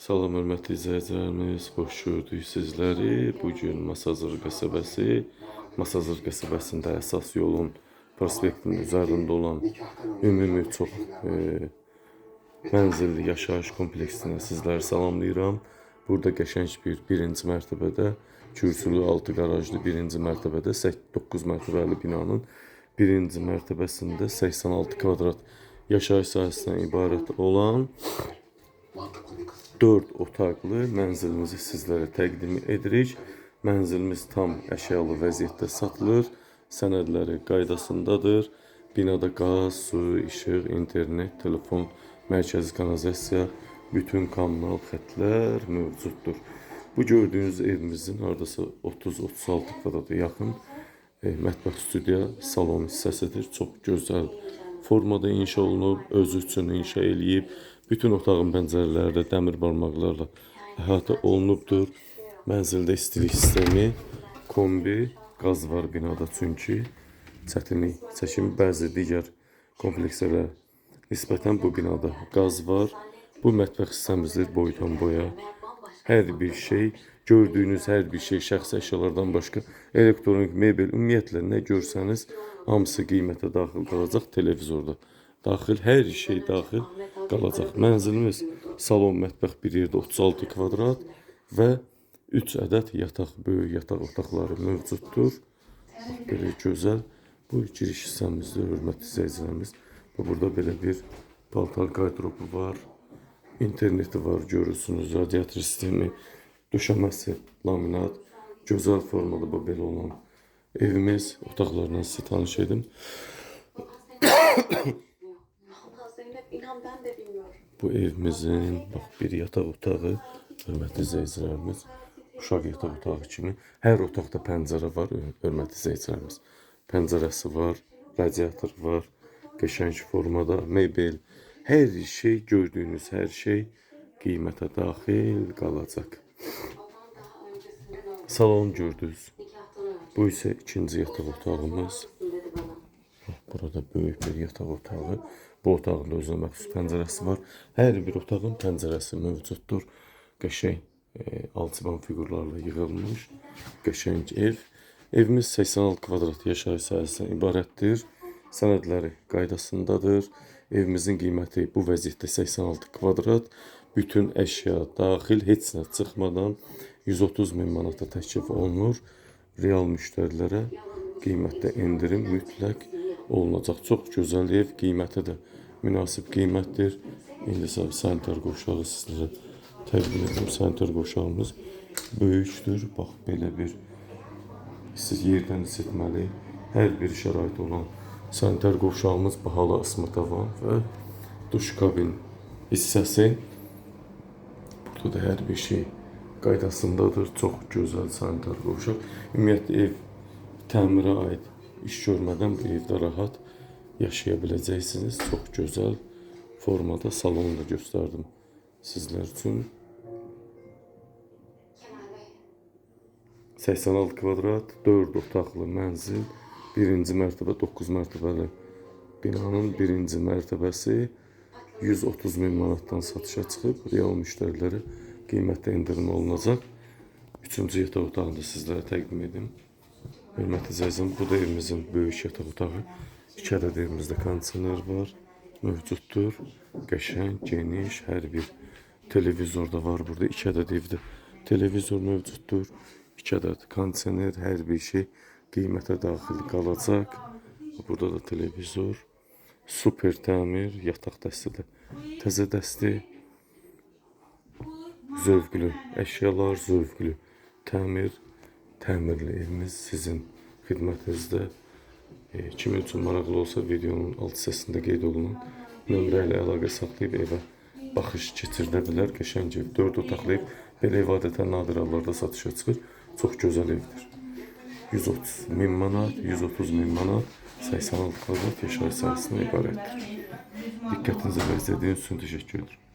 Salam hörmətli izləyicilərimiz, xoş gördük sizləri. Bugün Masazır qəsəbəsində əsas yolun prospektinin üzərində olan ümumi çox mənzilli yaşayış kompleksində sizləri salamlayıram. Burada qəşəng birinci mərtəbədə, kürsülü 6 qarajlı birinci mərtəbədə 9 mərtəbəli binanın birinci mərtəbəsində 86 kvadrat yaşayış sahəsindən ibarət olan 4 otaqlı mənzilimizi sizlərə təqdim edirik. Mənzilimiz tam əşyalı vəziyyətdə satılır. Sənədləri qaydasındadır. Binada qaz, su, işıq, internet, telefon, mərkəzi kanalizasiya, bütün kommunal xətlər mövcuddur. Bu gördüyünüz evimizin hardasa 30-36 kvadrata yaxın mətbəx, studiya, salon hissəsidir. Çox gözəl formada inşa olunub, özü üçün inşa eləyib. Bütün otağın pəncərələri də dəmir barmaqlarla əhatə olunubdur. Mənzildə istilik sistemi, kombi, qaz var binada çünki çətinlik çəkimi bəzi digər komplekslərə nisbətən bu binada qaz var. Bu mətbəx hissəmizdir boydan boya. Hər bir şey, gördüyünüz hər bir şey şəxsi əşyalardan başqa elektronik mebel, ümumiyyətlə nə görsəniz hamısı qiymətə daxil qalacaq. Televizorda daxil, hər şey daxil qalacaq. Mənzilimiz salon, mətbəx bir yerdə 36 kvadrat və 3 ədəd yataq, böyük yataq otaqları mövcuddur. Belə gözəl. Bu giriş hissəmizdir, hörmətli izləyicilərimiz. Burada belə bir paltar qardırobu var. İnterneti var, görürsünüz. Radiator sistemi, döşəməsi, laminat. Gözəl formada bu belə olan evimiz. Otaqlarından sizi tanış edim. Bu evimizin bir yataq otağı, hörmətli izləyicilərimiz, uşaq yataq otağı kimi. Hər otaqda pəncərə var, hörmətli izləyicilərimiz. Pəncərəsi var, radiator var, qəşəng formada, mebel. Hər şey, gördüyünüz hər şey qiymətə daxil qalacaq. Salon gördünüz. Bu isə ikinci yataq otağımız. Burada böyük bir yataq otağı. Bu otağın özünə məxsus pəncərəsi var. Hər bir otağın pəncərəsi mövcuddur. Qəşəng alçıban figurlarla yığılmış qəşəng ev. Evimiz 86 kvadrat yaşayış sahəsindən ibarətdir. Sənədləri qaydasındadır. Evimizin qiyməti bu vəziyyətdə 86 kvadrat. Bütün əşya daxil, heç nə çıxmadan 130 min manata təklif olunur. Real müştərilərə qiymətdə endirim mütləq olunacaq. Çox gözəl ev, qiyməti də münasib qiymətdir. İndi sanitar qovşağı sizlərə təqdim edim. Sanitar qovşağımız böyükdür. Bax, belə bir siz yerdən isitməli, hər bir şərait olan sanitar qovşağımız, bahalı asma tavan və duş kabin hissəsi. Burada da hər bir şey qaydasındadır. Çox gözəl sanitar qovşaq. Ümumiyyətlə ev təmirə aid iş görmədən bu evdə rahat yaşaya biləcəksiniz. Çox gözəl formada salonu da göstərdim sizlər üçün. 86 kvadrat, 4 otaqlı mənzil, birinci mərtəbə, 9 mərtəbəli binanın birinci mərtəbəsi 130 min manatdan satışa çıxıb. Real müştərilərə qiymətdə endirim olunacaq. Üçüncü yataq otağını da sizlərə təqdim edim. Hörmətli izləyicilərim, bu da evimizin böyük yataq otağı. 2 ədəd evimizdə kondisioner var, mövcuddur. Qəşəng, geniş, hər bir televizor da var burada. 2 ədəd evdə televizor mövcuddur. 2 ədəd kondisioner, hər bir şey qiymətə daxil qalacaq. Burada da televizor, super təmir, yataq dəsti də təzə dəsti. Zövqlü əşyalar, zövqlü təmirli evimiz sizin xidmətinizdə. Kimin üçün maraqlı olsa videonun alt hissəsində qeyd olunan nömrə ilə əlaqə saxlayıb evə baxış keçirdə bilər. Qəşəng ev, 4 otaqlı ev. Belə ev adətən nadir hallarda satışa çıxır. Çox gözəl evdir. 130 min manat, 86 kvadrat yaşayış sahəsindən ibarətdir. Diqqətinizə və izlədiyiniz üçün təşəkkür ederim.